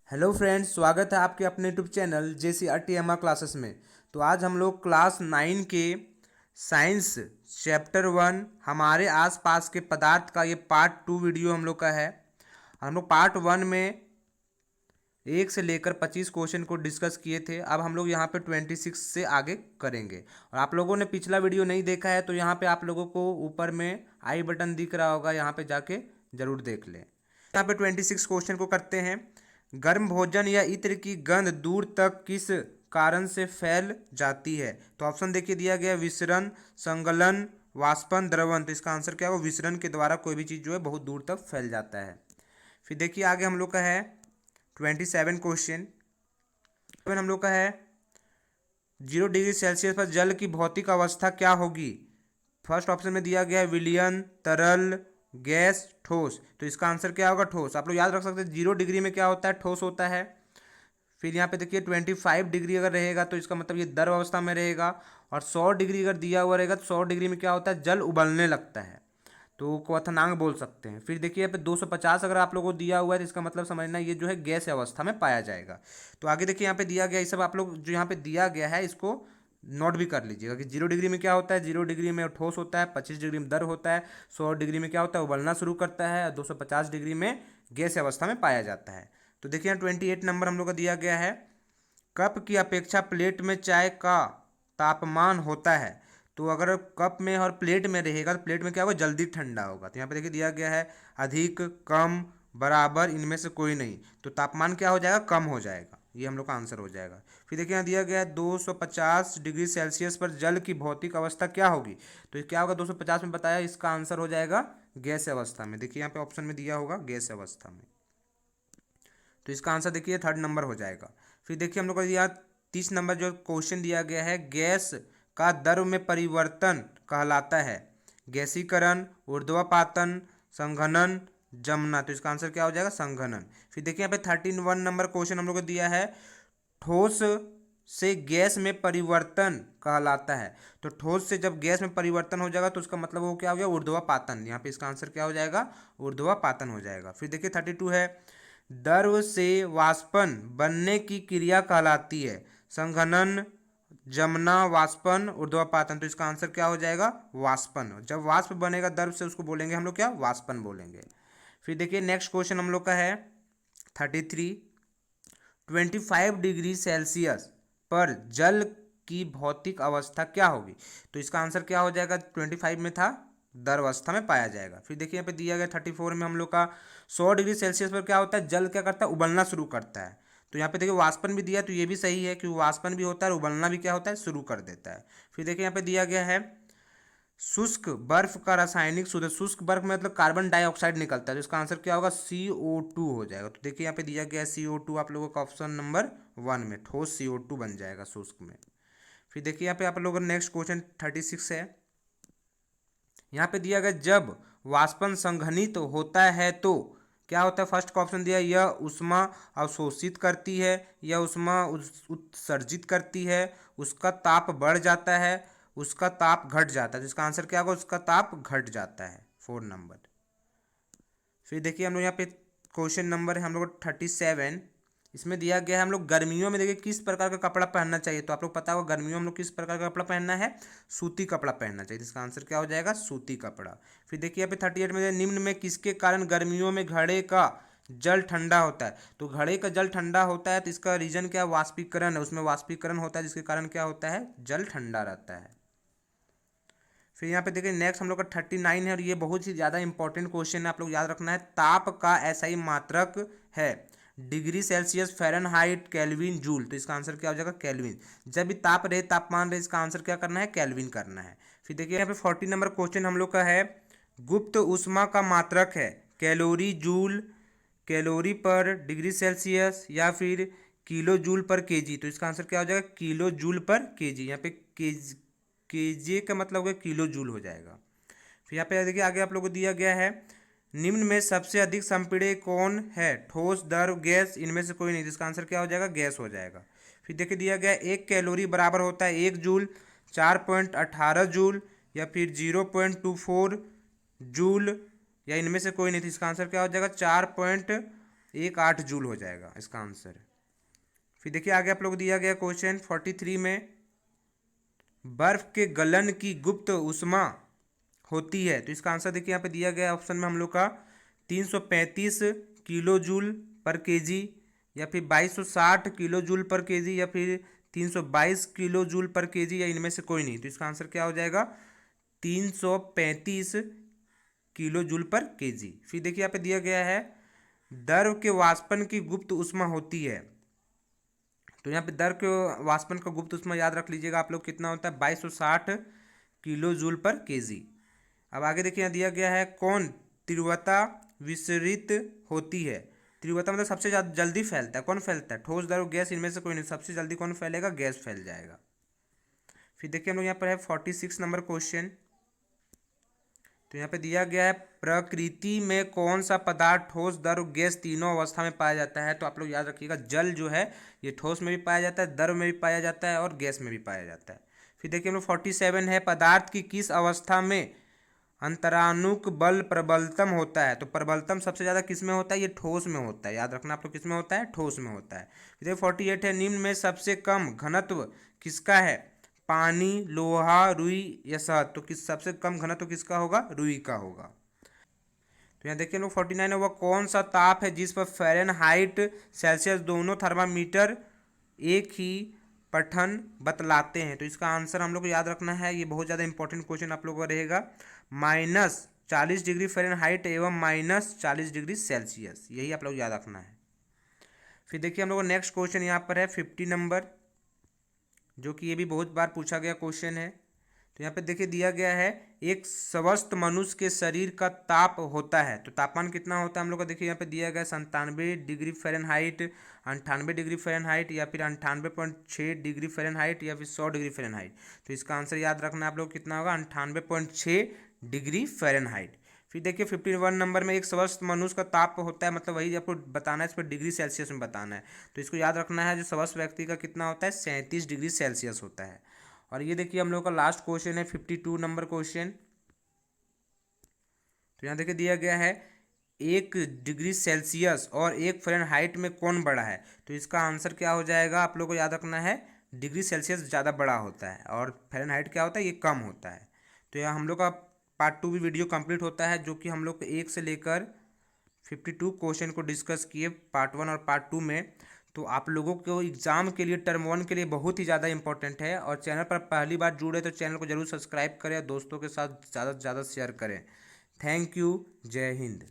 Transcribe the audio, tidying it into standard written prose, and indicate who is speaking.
Speaker 1: Hello friends, स्वागत है आपके अपने यूट्यूब चैनल JCRTMR क्लासेस में। तो आज हम लोग क्लास 9 के साइंस चैप्टर 1 हमारे आसपास के पदार्थ का ये पार्ट 2 वीडियो हम लोग का है। हम लोग पार्ट 1 में 1 से लेकर 25 क्वेश्चन को डिस्कस किए थे। अब हम लोग यहाँ पे 26 से आगे करेंगे। और आप लोगों ने पिछला वीडियो नहीं देखा है तो यहाँ पे आप लोगों को ऊपर में आई बटन दिख रहा होगा, यहाँ पे जाके जरूर देख लें। यहाँ पे 26 क्वेश्चन को करते हैं। गर्म भोजन या इत्र की गंध दूर तक किस कारण से फैल जाती है? तो ऑप्शन देखिए दिया गया, विसरण, संगलन, वाष्पन, द्रवण। तो इसका आंसर क्या होगा? विसरण के द्वारा कोई भी चीज़ जो है बहुत दूर तक फैल जाता है। फिर देखिए आगे हम लोग का है 27 क्वेश्चन। हम लोग का है 0 डिग्री सेल्सियस पर जल की भौतिक अवस्था क्या होगी? फर्स्ट ऑप्शन में दिया गया है विलयन, तरल, गैस, ठोस। तो इसका आंसर क्या होगा? ठोस। आप लोग याद रख सकते हैं 0 डिग्री में क्या होता है? ठोस होता है। फिर यहाँ पे देखिए 25 डिग्री अगर रहेगा तो इसका मतलब ये द्रव अवस्था में रहेगा। और 100 डिग्री अगर दिया हुआ रहेगा तो 100 डिग्री में क्या होता है? जल उबलने लगता है, तो क्वथनांक बोल सकते हैं। फिर देखिए यहाँ पे 250 अगर आप लोगों को दिया हुआ है तो इसका मतलब समझना ये जो है गैस अवस्था में पाया जाएगा। तो आगे देखिए यहाँ पे दिया गया, ये सब आप लोग जो यहाँ पे दिया गया है इसको नोट भी कर लीजिएगा कि 0 डिग्री में क्या होता है? 0 डिग्री में ठोस होता है, 25 डिग्री में द्रव होता है, 100 डिग्री में क्या होता है? उबलना शुरू करता है, और 250 डिग्री में गैस अवस्था में पाया जाता है। तो देखिए यहाँ 28 नंबर हम लोग का दिया गया है, कप की अपेक्षा प्लेट में चाय का तापमान होता है। तो अगर कप में और प्लेट में रहेगा तो प्लेट में क्या होगा? जल्दी ठंडा होगा। तो यहाँ पे देखिए दिया गया है अधिक, कम, बराबर, इनमें से कोई नहीं। तो तापमान क्या हो जाएगा? कम हो जाएगा। ये हम लोग का आंसर हो जाएगा। फिर देखिए यहाँ दिया गया है 250 डिग्री सेल्सियस पर जल की भौतिक अवस्था क्या होगी? तो ये क्या होगा? 250 में बताया, इसका आंसर हो जाएगा गैस अवस्था में। देखिए यहाँ पे ऑप्शन में दिया होगा गैस अवस्था में। तो इसका आंसर देखिए 3rd नंबर हो जाएगा। फिर देखिए हम लोग को यहाँ 30 नंबर जो क्वेश्चन दिया गया है, गैस का द्रव में परिवर्तन कहलाता है गैसीकरण, ऊर्ध्वपातन, संघनन, जमना। तो इसका आंसर क्या हो जाएगा? संघनन। फिर देखिए यहाँ पे 31 नंबर क्वेश्चन हम लोग को दिया है, ठोस से गैस में परिवर्तन कहलाता है। तो ठोस से जब गैस में परिवर्तन हो जाएगा तो उसका मतलब वो क्या हो गया? ऊर्ध्वपातन। यहाँ पे इसका आंसर क्या हो जाएगा? ऊर्ध्वपातन हो जाएगा। फिर देखिए 32 है, द्रव से वाष्पन बनने की क्रिया कहलाती है संघनन, जमना, वाष्पन, ऊर्ध्वपातन। तो इसका आंसर क्या हो जाएगा? वाष्पन। जब वाष्प बनेगा द्रव से उसको बोलेंगे हम लोग क्या? वाष्पन बोलेंगे। फिर देखिए नेक्स्ट क्वेश्चन हम लोग का है 33, 25 डिग्री सेल्सियस पर जल की भौतिक अवस्था क्या होगी? तो इसका आंसर क्या हो जाएगा? 25 में था, द्रव अवस्था में पाया जाएगा। फिर देखिए यहाँ पे दिया गया 34 में हम लोग का 100 डिग्री सेल्सियस पर क्या होता है? जल क्या करता है? उबलना शुरू करता है। तो यहाँ पे देखिए वाष्पन भी दिया है, तो ये भी सही है कि वाष्पन भी होता है और उबलना भी क्या होता है? शुरू कर देता है। फिर देखिए यहाँ पे दिया गया है शुष्क बर्फ का रासायनिक सूत्र। शुष्क बर्फ में मतलब कार्बन डाइऑक्साइड निकलता है, तो इसका आंसर क्या होगा? CO2 हो जाएगा। तो देखिए यहाँ पे दिया गया है CO2 आप लोगों का ऑप्शन नंबर 1 में ठोस CO2 बन जाएगा शुष्क में। फिर देखिए यहाँ पे आप लोगों का नेक्स्ट क्वेश्चन 36 है। यहाँ पे दिया गया जब वाष्पन संघनित होता है तो क्या होता है? फर्स्ट का ऑप्शन दिया, यह ऊष्मा अवशोषित करती है, यह ऊष्मा उत्सर्जित करती है, उसका ताप बढ़ जाता है, उसका ताप घट जाता है। तो इसका आंसर क्या होगा? उसका ताप घट जाता है, 4 नंबर। फिर देखिए हम लोग यहाँ पे क्वेश्चन नंबर है हम लोग 37। इसमें दिया गया है हम लोग गर्मियों में देखिए किस प्रकार का कपड़ा पहनना चाहिए? तो आप लोग पता होगा गर्मियों में हम लोग किस प्रकार का कपड़ा पहनना है? सूती कपड़ा पहनना चाहिए। तो इसका आंसर क्या हो जाएगा? सूती कपड़ा। फिर देखिए यहाँ पे 38 में निम्न में किसके कारण गर्मियों में घड़े का जल ठंडा होता है? तो घड़े का जल ठंडा होता है तो इसका रीजन क्या है? वाष्पीकरण है। उसमें वाष्पीकरण होता है जिसके कारण क्या होता है? जल ठंडा रहता है। फिर यहाँ पे देखिए नेक्स्ट हम लोग का 39 है, और ये बहुत ही ज़्यादा इंपॉर्टेंट क्वेश्चन है, आप लोग याद रखना है। ताप का एसआई मात्रक है degree Celsius, Fahrenheit, kelvin, joule. तो इसका आंसर क्या हो जाएगा? केल्विन। जब भी ताप रहे, तापमान रहे, इसका आंसर क्या करना है? केल्विन करना है। फिर देखिए यहाँ पे 40 नंबर क्वेश्चन हम लोग का है, गुप्त ऊष्मा का मात्रक है कैलोरी, जूल, कैलोरी पर डिग्री सेल्सियस, या फिर किलो जूल पर केजी। तो इसका आंसर क्या हो जाएगा? किलो जूल पर केजी। यहाँ पे केजे का मतलब हो गया किलो जूल हो जाएगा। फिर यहाँ पे देखिए आगे आप लोगों को दिया गया है, निम्न में सबसे अधिक संपीड़ित कौन है? ठोस, द्रव, गैस, इनमें से कोई नहीं। तो इसका आंसर क्या हो जाएगा? गैस हो जाएगा। फिर देखिए दिया गया 1 कैलोरी बराबर होता है 1 जूल, 4.18 जूल, या फिर 0.24 जूल, या इनमें से कोई नहीं। तो इसका आंसर क्या हो जाएगा? 18 जूल हो जाएगा इसका आंसर। फिर देखिए आगे आप लोग दिया गया क्वेश्चन 43 में, बर्फ के गलन की गुप्त उष्मा होती है, तो इसका आंसर देखिए यहाँ पे दिया गया ऑप्शन में हम लोग का 335 किलो जूल पर केजी, या फिर 2260 किलो जूल पर केजी, या फिर 322 किलो जूल पर केजी, या इनमें से कोई नहीं। तो इसका आंसर क्या हो जाएगा 335 किलो जूल पर केजी। फिर देखिए यहाँ पे दिया गया है द्रव के वाष्पन की गुप्त उष्मा होती है, तो यहाँ पे द्रव के वाष्पन का गुप्त उष्मा याद रख लीजिएगा आप लोग कितना होता है 2260 किलो जूल पर केजी। अब आगे देखिए यहाँ दिया गया है कौन तीव्रता विसरित होती है, तीव्रता मतलब सबसे ज़्यादा जल्दी फैलता है, कौन फैलता है ठोस द्रव गैस, इनमें से कोई नहीं, सबसे जल्दी कौन फैलेगा गैस फैल जाएगा। फिर देखिए हम लोग यहाँ पर है 46 नंबर क्वेश्चन, तो यहाँ पे दिया गया है प्रकृति में कौन सा पदार्थ ठोस द्रव गैस तीनों अवस्था में पाया जाता है, तो आप लोग याद रखिएगा जल जो है ये ठोस में भी पाया जाता है, द्रव में भी पाया जाता है और गैस में भी पाया जाता है। फिर देखिए हम लोग 47 है, पदार्थ की किस अवस्था में अंतरानुक बल प्रबलतम होता है, तो प्रबलतम सबसे ज़्यादा किस में होता है, ये ठोस में होता है, याद रखना आप लोग किस में होता है ठोस में होता है। फिर देखिए 48 है, निम्न में सबसे कम घनत्व किसका है, पानी, लोहा, रुई या शहद, तो किस सबसे कम घनत्व किसका होगा रुई का होगा। तो यहाँ देखिए लोग 49 है, वह कौन सा ताप है जिस पर फ़ारेनहाइट सेल्सियस दोनों थर्मामीटर एक ही पठन बतलाते हैं, तो इसका आंसर हम लोग को याद रखना है, ये बहुत ज़्यादा इंपॉर्टेंट क्वेश्चन आप लोगों का रहेगा, -40 डिग्री फ़ारेनहाइट एवं -40 डिग्री सेल्सियस, यही आप लोग याद रखना है। फिर देखिए हम लोग का नेक्स्ट क्वेश्चन यहाँ पर है 50 नंबर, जो कि ये भी बहुत बार पूछा गया क्वेश्चन है। तो यहाँ पे देखिए दिया गया है एक स्वस्थ मनुष्य के शरीर का ताप होता है, तो तापमान कितना होता है हम लोग का देखिए यहाँ पे दिया गया 97 डिग्री फ़ारेनहाइट, 98 डिग्री फ़ारेनहाइट, या फिर 98.6 डिग्री फ़ारेनहाइट, या फिर 100 डिग्री फ़ारेनहाइट। तो इसका आंसर याद रखना आप लोग कितना होगा 98.6 डिग्री फ़ारेनहाइट। फिर देखिए 51 नंबर में एक स्वस्थ मनुष्य का ताप होता है, मतलब वही आपको बताना है, इस पर डिग्री सेल्सियस में बताना है, तो इसको याद रखना है जो स्वस्थ व्यक्ति का कितना होता है 37 डिग्री सेल्सियस होता है। और ये देखिए हम लोग का लास्ट क्वेश्चन है 52 नंबर क्वेश्चन, तो यहाँ देखिए दिया गया है 1 डिग्री सेल्सियस और 1 फ़ारेनहाइट में कौन बड़ा है, तो इसका आंसर क्या हो जाएगा आप लोग को याद रखना है डिग्री सेल्सियस ज़्यादा बड़ा होता है और फ़ारेनहाइट क्या होता है ये कम होता है। तो यहाँ हम लोग का पार्ट 2 भी वीडियो कंप्लीट होता है, जो कि हम लोग 1 से लेकर 52 क्वेश्चन को डिस्कस किए पार्ट 1 और पार्ट 2 में। तो आप लोगों को एग्ज़ाम के लिए टर्म 1 के लिए बहुत ही ज़्यादा इंपॉर्टेंट है, और चैनल पर पहली बार जुड़े तो चैनल को जरूर सब्सक्राइब करें और दोस्तों के साथ ज़्यादा से ज़्यादा शेयर करें। थैंक यू, जय हिंद।